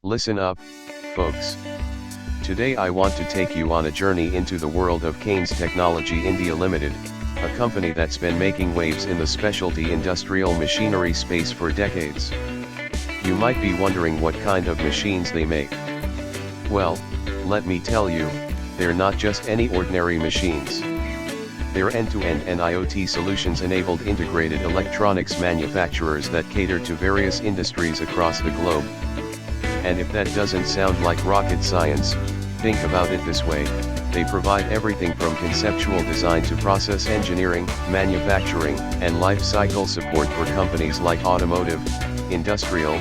Listen up, folks. Today I want to take you on a journey into the world of Kaynes Technology India Limited, a company that's been making waves in the specialty industrial machinery space for decades. You might be wondering what kind of machines they make. Well, let me tell you, they're not just any ordinary machines. They're end-to-end and IoT solutions-enabled integrated electronics manufacturers that cater to various industries across the globe. And if that doesn't sound like rocket science, think about it this way: they provide everything from conceptual design to process engineering, manufacturing, and life cycle support for companies like automotive, industrial,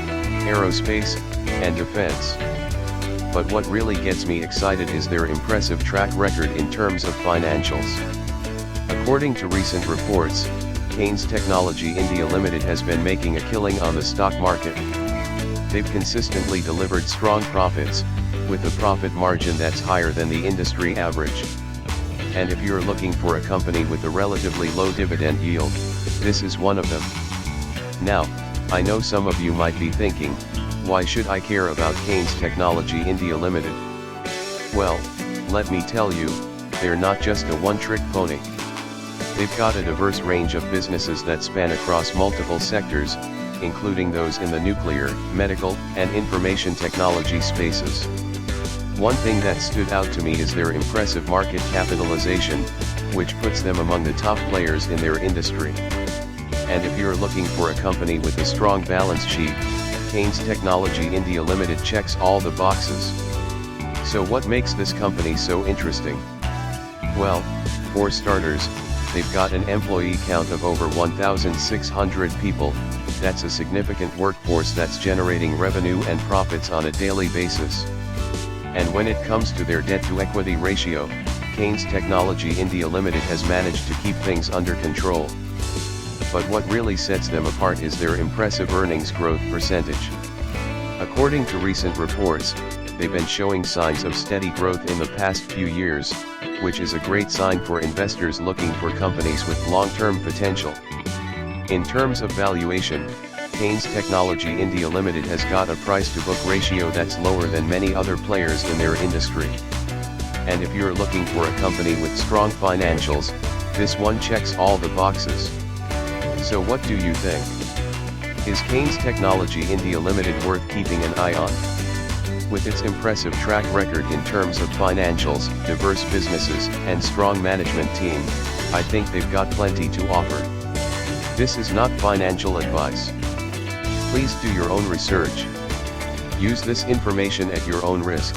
aerospace, and defense. But what really gets me excited is their impressive track record in terms of financials. According to recent reports, Kaynes Technology India Limited has been making a killing on the stock market. They've consistently delivered strong profits, with a profit margin that's higher than the industry average. And if you're looking for a company with a relatively low dividend yield, this is one of them. Now, I know some of you might be thinking, why should I care about Kaynes Technology India Limited? Well, let me tell you, they're not just a one-trick pony. They've got a diverse range of businesses that span across multiple sectors, including those in the nuclear, medical, and information technology spaces. One thing that stood out to me is their impressive market capitalization, which puts them among the top players in their industry. And if you're looking for a company with a strong balance sheet, Kaynes Technology India Limited checks all the boxes. So what makes this company so interesting? Well, for starters, they've got an employee count of over 1,600 people. That's a significant workforce that's generating revenue and profits on a daily basis. And when it comes to their debt-to-equity ratio, Kaynes Technology India Limited has managed to keep things under control. But what really sets them apart is their impressive earnings growth percentage. According to recent reports, they've been showing signs of steady growth in the past few years, which is a great sign for investors looking for companies with long-term potential. In terms of valuation, Kaynes Technology India Limited has got a price-to-book ratio that's lower than many other players in their industry. And if you're looking for a company with strong financials, this one checks all the boxes. So what do you think? Is Kaynes Technology India Limited worth keeping an eye on? With its impressive track record in terms of financials, diverse businesses, and strong management team, I think they've got plenty to offer. This is not financial advice. Please do your own research. Use this information at your own risk.